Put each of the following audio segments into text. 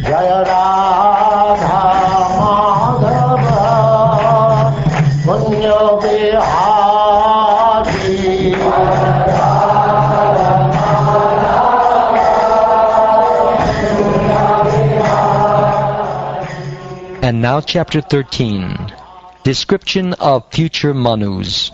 Jaya Radha Madhava Punya Vihari. And now chapter 13, description of future Manus.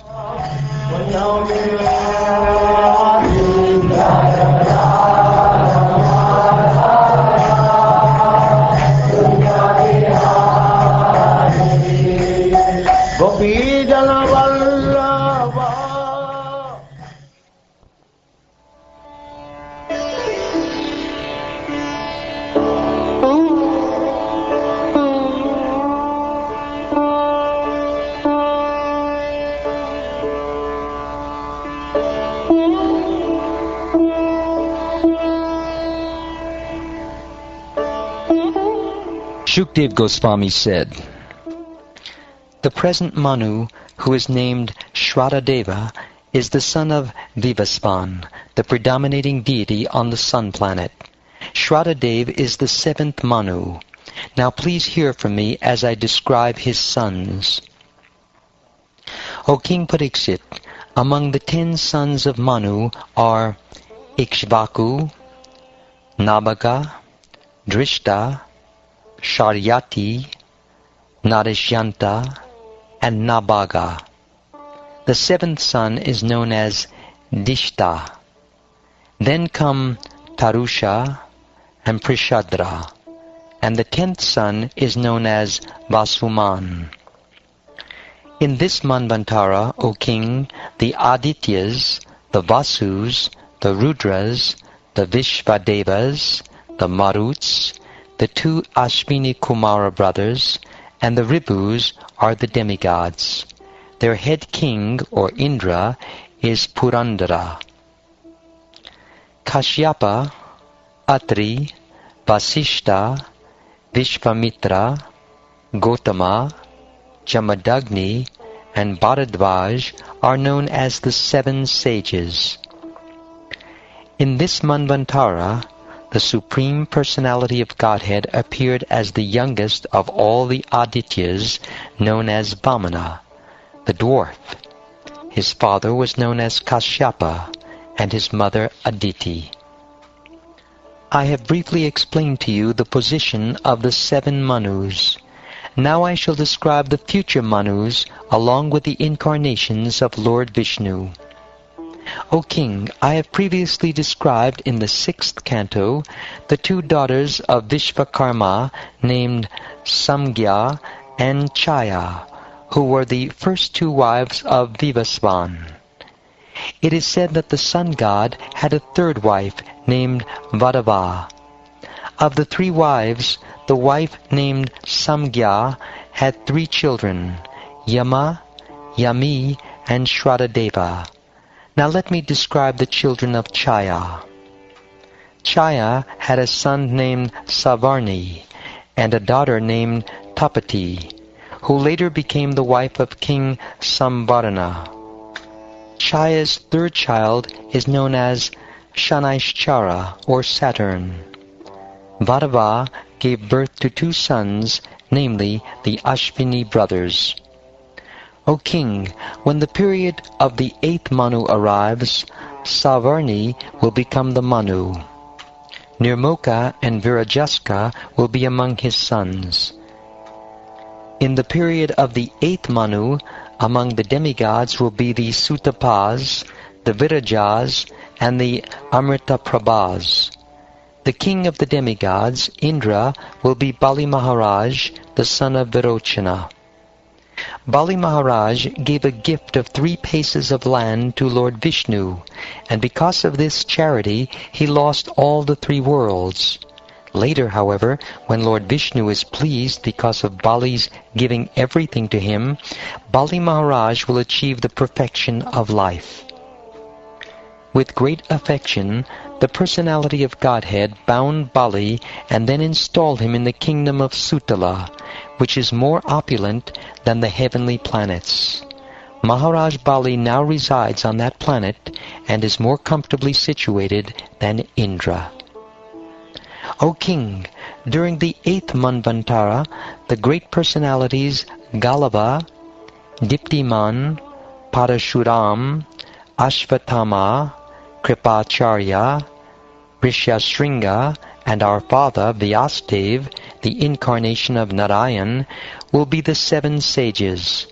Shukdev Goswami said, the present Manu, who is named Shradadeva, is the son of Vivasvan, the predominating deity on the sun planet. Shradadeva is the seventh Manu. Now please hear from me as I describe his sons. O King Pariksit, among the 10 sons of Manu are Ikshvaku, Nabaka, Drishta, Sharyati, Narishyanta, and Nabaga. The 7th son is known as Dishta. Then come Tarusha and Prishadra, and the 10th son is known as Vasuman. In this Manvantara, O King, the Adityas, the Vasus, the Rudras, the Vishvadevas, the Maruts, the 2 Ashvini Kumara brothers, and the Ribus are the demigods. Their head king, or Indra, is Purandara. Kashyapa, Atri, Vasishta, Vishvamitra, Gotama, Jamadagni, and Bharadvaj are known as the 7 sages. In this Manvantara, the Supreme Personality of Godhead appeared as the youngest of all the Adityas, known as Vamana, the dwarf. His father was known as Kashyapa, and his mother Aditi. I have briefly explained to you the position of the 7 Manus. Now I shall describe the future Manus along with the incarnations of Lord Vishnu. O King, I have previously described in the 6th canto the 2 daughters of Vishvakarma named Samgya and Chaya, who were the first 2 wives of Vivasvan. It is said that the sun god had a 3rd wife named Vadava. Of the 3 wives, the wife named Samgya had 3 children, Yama, Yami, and Shradadeva. Now let me describe the children of Chaya. Chaya had a son named Savarni and a daughter named Tapati, who later became the wife of King Samvarana. Chaya's 3rd child is known as Shanaishchara, or Saturn. Vadava gave birth to 2 sons, namely the Ashvini brothers. O King, when the period of the 8th Manu arrives, Savarni will become the Manu. Nirmoka and Virajaska will be among his sons. In the period of the 8th Manu, among the demigods will be the Sutapas, the Virajas, and the Amritaprabhas. The king of the demigods, Indra, will be Bali Maharaj, the son of Virochana. Bali Maharaj gave a gift of 3 paces of land to Lord Vishnu, and because of this charity he lost all the 3 worlds. Later, however, when Lord Vishnu is pleased because of Bali's giving everything to him, Bali Maharaj will achieve the perfection of life. With great affection, the personality of Godhead bound Bali and then installed him in the kingdom of Sutala, which is more opulent than the heavenly planets. Maharaj Bali now resides on that planet and is more comfortably situated than Indra. O king, during the 8th Manvantara, the great personalities Galava, Diptiman, Parashuram, Ashvatthama, Kripacharya, Rishyashringa, and our father Vyasadeva, the incarnation of Narayan, will be the 7 sages.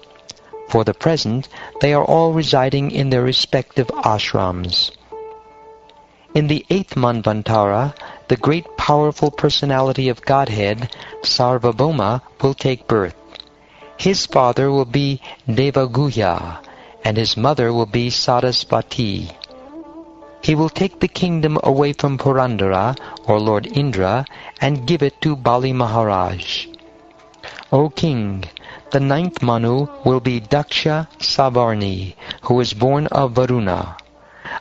For the present, they are all residing in their respective ashrams. In the 8th Manvantara, the great powerful personality of Godhead, Sarvabhauma, will take birth. His father will be Devaguhya, and his mother will be Sarasvati. He will take the kingdom away from Purandara, or Lord Indra, and give it to Bali Maharaj. O king, the 9th Manu will be Daksha Savarni, who is born of Varuna.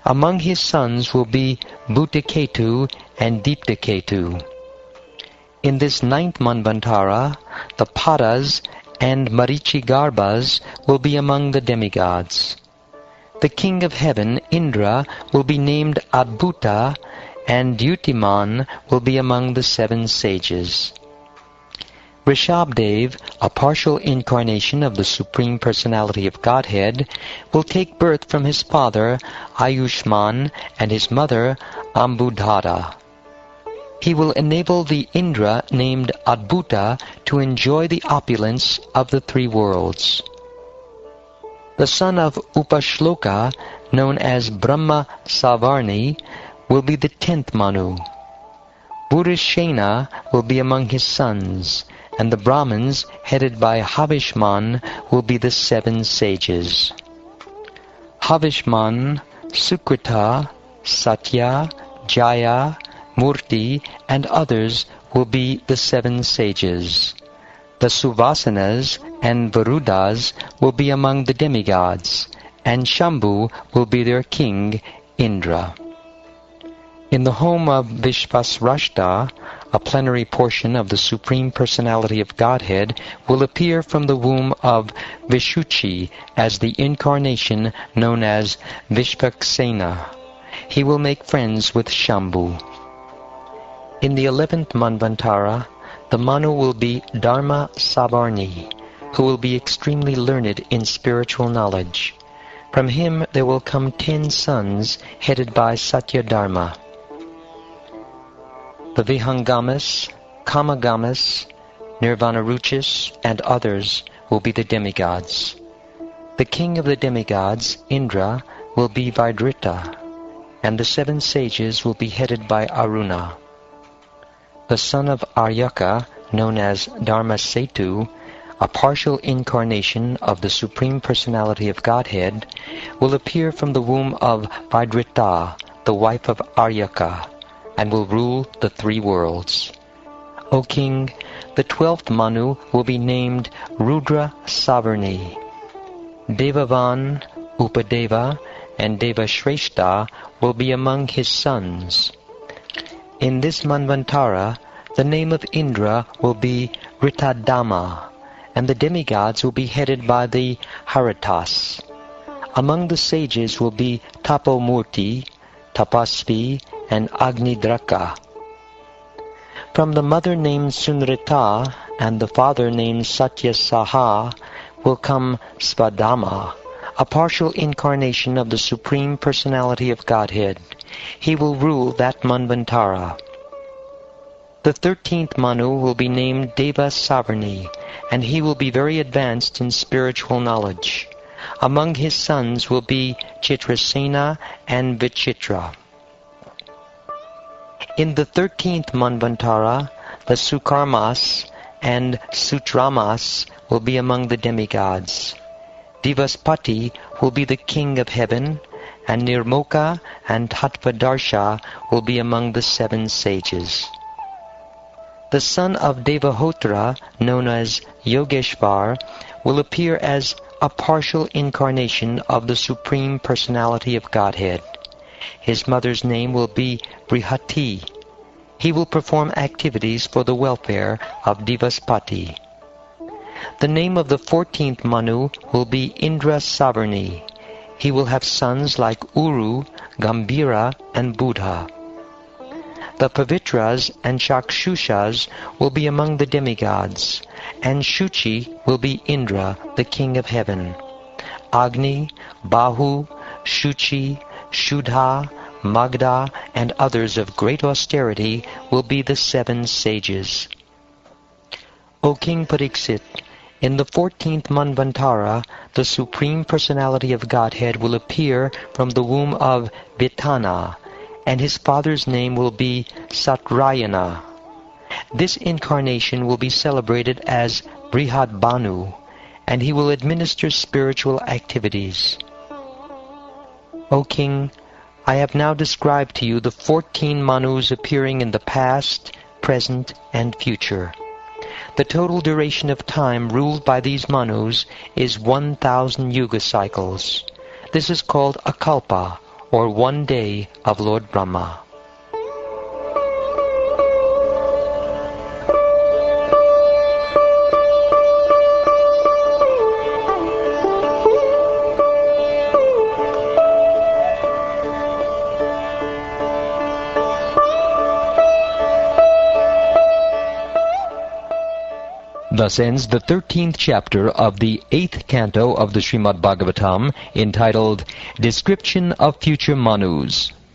Among his sons will be Bhutaketu and Deeptaketu. In this 9th Manvantara, the Padas and Marichigarbhas will be among the demigods. The king of heaven, Indra, will be named Adbhuta, and Dyutiman will be among the 7 sages. Rishabdev, a partial incarnation of the Supreme Personality of Godhead, will take birth from his father Ayushman and his mother Ambudhara. He will enable the Indra named Adbhuta to enjoy the opulence of the 3 worlds. The son of Upashloka, known as Brahma Savarni, will be the 10th Manu. Purishena will be among his sons, and the Brahmins, headed by Havishman, will be the 7 sages. Havishman, Sukrita, Satya, Jaya, Murti, and others will be the 7 sages. The Suvasanas and Varudas will be among the demigods, and Shambhu will be their king, Indra. In the home of Vishvasrashta, a plenary portion of the Supreme Personality of Godhead will appear from the womb of Vishuchi as the incarnation known as Vishvaksena. He will make friends with Shambhu. In the 11th Manvantara, the Manu will be Dharma Savarni, who will be extremely learned in spiritual knowledge. From him there will come 10 sons headed by Satyadharma. The Vihangamas, Kamagamas, Nirvanaruchis, and others will be the demigods. The king of the demigods, Indra, will be Vaidrita, and the 7 sages will be headed by Aruna. The son of Aryaka, known as Dharmasetu, a partial incarnation of the Supreme Personality of Godhead, will appear from the womb of Vaidrita, the wife of Aryaka, and will rule the 3 worlds. O king, the 12th Manu will be named Rudra Savarni. Devavan, Upadeva, and Devashreshta will be among his sons. In this Manvantara, the name of Indra will be Ritadama, and the demigods will be headed by the Haritas. Among the sages will be Tapomurti, Tapasvi, and Agnidraka. From the mother named Sunrita and the father named Satyasaha will come Svadama, a partial incarnation of the Supreme Personality of Godhead. He will rule that Manvantara. The 13th Manu will be named Deva Savarni, and he will be very advanced in spiritual knowledge. Among his sons will be Chitrasena and Vichitra. In the 13th Manvantara, the Sukarmas and Sutramas will be among the demigods. Divaspati will be the king of heaven, and Nirmoka and Tattvadarsha will be among the 7 sages. The son of Devahotra, known as Yogeshvar, will appear as a partial incarnation of the Supreme Personality of Godhead. His mother's name will be Brihati. He will perform activities for the welfare of Divaspati. The name of the 14th Manu will be Indra Savarni. He will have sons like Uru, Gambhira, and Buddha. The Pavitras and Chakshushas will be among the demigods, and Shuchi will be Indra, the king of heaven. Agni, Bahu, Shuchi, Shuddha, Magda, and others of great austerity will be the 7 sages. O King Pariksit, in the 14th Manvantara, the Supreme Personality of Godhead will appear from the womb of Vitana, and his father's name will be Satrayana. This incarnation will be celebrated as Brihadbanu, and he will administer spiritual activities. O King, I have now described to you the 14 Manus appearing in the past, present, and future. The total duration of time ruled by these Manus is 1,000 yuga cycles. This is called a kalpa, or 1 day of Lord Brahma. Thus ends the 13th chapter of the 8th canto of the Srimad Bhagavatam, entitled Description of Future Manus.